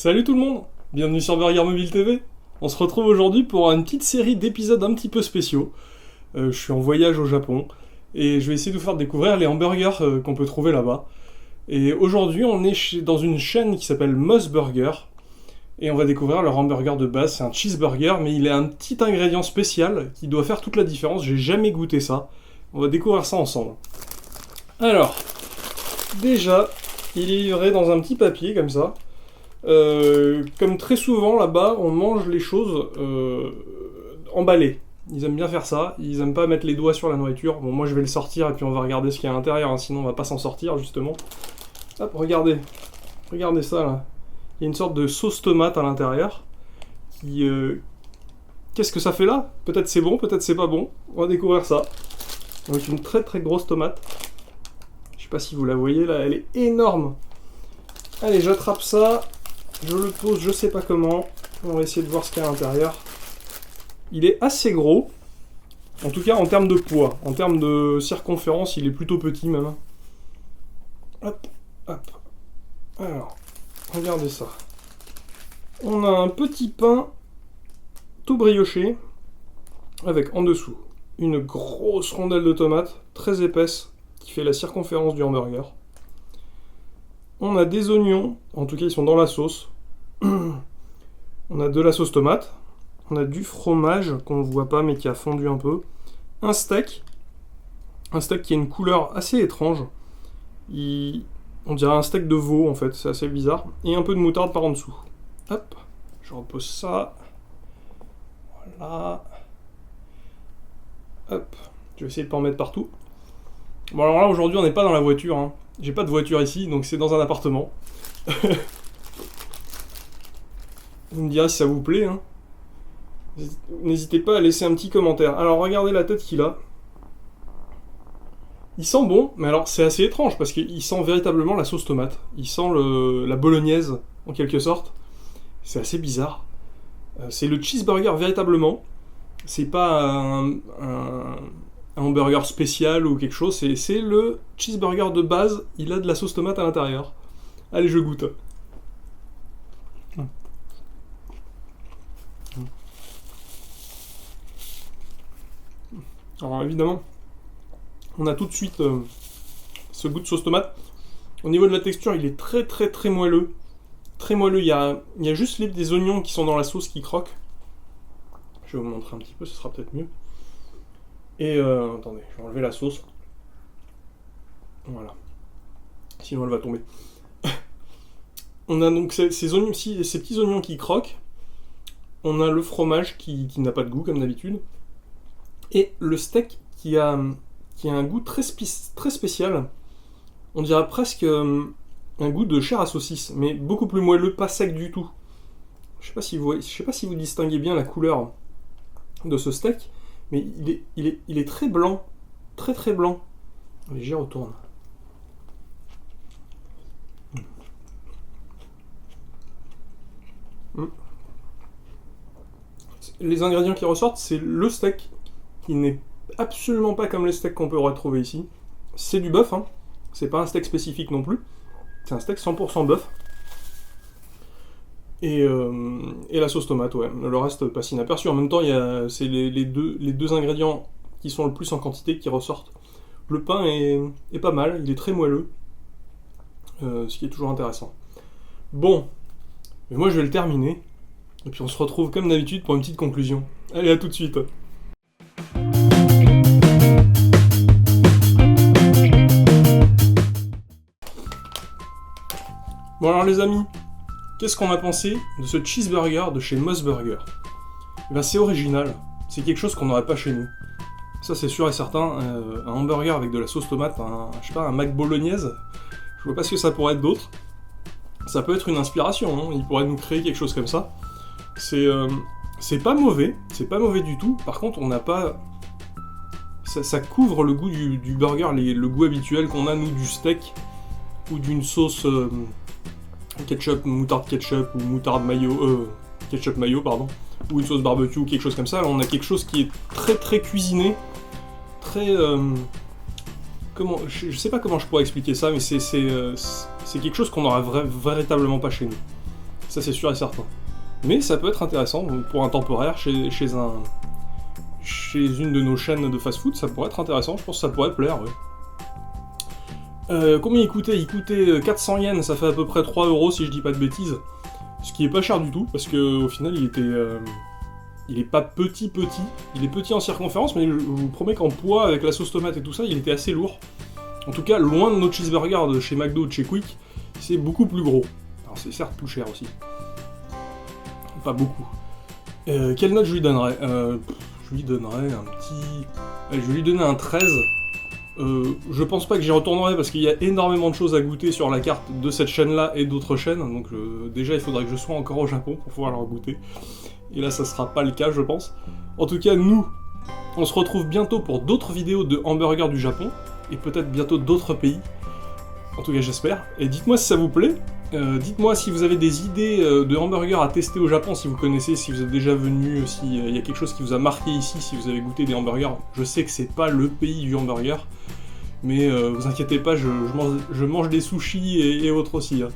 Salut tout le monde, bienvenue sur Burger Mobile TV. On se retrouve aujourd'hui pour une petite série d'épisodes un petit peu spéciaux. Je suis en voyage au Japon et je vais essayer de vous faire découvrir les hamburgers qu'on peut trouver là-bas. Et aujourd'hui on est dans une chaîne qui s'appelle Moss Burger et on va découvrir leur hamburger de base. C'est un cheeseburger mais il a un petit ingrédient spécial qui doit faire toute la différence. J'ai jamais goûté ça. On va découvrir ça ensemble. Alors, déjà, il est livré dans un petit papier comme ça. Comme très souvent là-bas, on mange les choses emballées. Ils aiment bien faire ça, ils aiment pas mettre les doigts sur la nourriture. Bon, moi je vais le sortir et puis on va regarder ce qu'il y a à l'intérieur, hein, sinon on va pas s'en sortir justement. Hop, regardez ça là. Il y a une sorte de sauce tomate à l'intérieur. Qu'est-ce que ça fait là? Peut-être c'est bon, peut-être c'est pas bon. On va découvrir ça. Donc une très très grosse tomate. Je sais pas si vous la voyez là, elle est énorme. Allez, j'attrape ça. Je le pose, je sais pas comment. On va essayer de voir ce qu'il y a à l'intérieur. Il est assez gros. En tout cas, en termes de poids. En termes de circonférence, il est plutôt petit même. Hop, hop. Alors, regardez ça. On a un petit pain tout brioché. Avec en dessous une grosse rondelle de tomate, très épaisse, qui fait la circonférence du hamburger. On a des oignons, en tout cas ils sont dans la sauce. On a de la sauce tomate. On a du fromage qu'on ne voit pas mais qui a fondu un peu. Un steak. Un steak qui a une couleur assez étrange. On dirait un steak de veau en fait, c'est assez bizarre. Et un peu de moutarde par en dessous. Hop, je repose ça. Voilà. Hop, je vais essayer de pas en mettre partout. Bon alors là aujourd'hui on n'est pas dans la voiture, hein. J'ai pas de voiture ici, donc c'est dans un appartement. Vous me direz si ça vous plaît, hein. N'hésitez pas à laisser un petit commentaire. Alors regardez la tête qu'il a. Il sent bon, mais alors c'est assez étrange parce qu'il sent véritablement la sauce tomate. Il sent la bolognaise en quelque sorte. C'est assez bizarre. C'est le cheeseburger véritablement. C'est pas un hamburger spécial ou quelque chose. C'est le cheeseburger de base. Il a de la sauce tomate à l'intérieur. Allez, je goûte. Alors évidemment, on a tout de suite ce goût de sauce tomate. Au niveau de la texture, il est très très très moelleux. Très moelleux, il y a juste des oignons qui sont dans la sauce qui croquent. Je vais vous montrer un petit peu, ce sera peut-être mieux. Et attendez, je vais enlever la sauce. Voilà. Sinon elle va tomber. On a donc ces oignons, ces petits oignons qui croquent. On a le fromage qui n'a pas de goût comme d'habitude. Et le steak qui a un goût très spécial. On dirait presque un goût de chair à saucisse, mais beaucoup plus moelleux, pas sec du tout. Je sais pas si vous distinguez bien la couleur de ce steak, mais il est très blanc, très très blanc. Allez, j'y retourne. Les ingrédients qui ressortent, c'est le steak, qui n'est absolument pas comme les steaks qu'on peut retrouver ici. C'est du bœuf, hein. C'est pas un steak spécifique non plus. C'est un steak 100% bœuf. Et la sauce tomate, ouais. Le reste passe inaperçu. En même temps, c'est les deux ingrédients qui sont le plus en quantité qui ressortent. Le pain est pas mal, il est très moelleux. Ce qui est toujours intéressant. Bon, mais moi je vais le terminer. Et puis on se retrouve comme d'habitude pour une petite conclusion. Allez, à tout de suite. Bon alors les amis, qu'est-ce qu'on a pensé de ce cheeseburger de chez Moss Burger? Eh ben c'est original, c'est quelque chose qu'on n'aurait pas chez nous. Ça c'est sûr et certain, un hamburger avec de la sauce tomate, je sais pas, un Mac bolognaise, je vois pas ce que ça pourrait être d'autre. Ça peut être une inspiration, hein. Il pourrait nous créer quelque chose comme ça. C'est pas mauvais du tout. Par contre, on n'a pas... Ça couvre le goût du burger, le goût habituel qu'on a, nous, du steak, ou d'une sauce ketchup, moutarde ketchup, ou moutarde mayo, ketchup mayo, pardon, ou une sauce barbecue, ou quelque chose comme ça. Là, on a quelque chose qui est très très cuisiné, très... je sais pas comment je pourrais expliquer ça, mais c'est quelque chose qu'on n'aura véritablement pas chez nous. ça c'est sûr et certain. Mais ça peut être intéressant, donc pour un temporaire chez une de nos chaînes de fast-food, ça pourrait être intéressant, je pense que ça pourrait plaire, ouais. Combien il coûtait? Il coûtait 400 yens, ça fait à peu près 3 € si je dis pas de bêtises. Ce qui est pas cher du tout, parce que au final il était... il est pas petit, il est petit en circonférence, mais je vous promets qu'en poids, avec la sauce tomate et tout ça, il était assez lourd. En tout cas, loin de nos cheeseburgers de chez McDo ou de chez Quick, c'est beaucoup plus gros. Alors c'est certes plus cher aussi. Pas beaucoup. Quelle note je lui donnerais? Je lui donnerais un petit... Allez, je vais lui donner un 13. Je pense pas que j'y retournerai parce qu'il y a énormément de choses à goûter sur la carte de cette chaîne-là et d'autres chaînes, donc déjà il faudrait que je sois encore au Japon pour pouvoir leur goûter. Et là ça sera pas le cas je pense. En tout cas nous, on se retrouve bientôt pour d'autres vidéos de hamburgers du Japon, et peut-être bientôt d'autres pays. En tout cas j'espère. Et dites-moi si ça vous plaît. Dites-moi si vous avez des idées de hamburgers à tester au Japon, si vous connaissez, si vous êtes déjà venu, s'il y a quelque chose qui vous a marqué ici, si vous avez goûté des hamburgers. Je sais que c'est pas le pays du hamburger, mais vous inquiétez pas, je mange des sushis et autres aussi. Hein.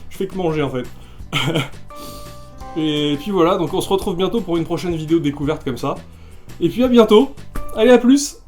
Je fais que manger en fait. Et puis voilà, donc on se retrouve bientôt pour une prochaine vidéo de découverte comme ça. Et puis à bientôt. Allez, à plus!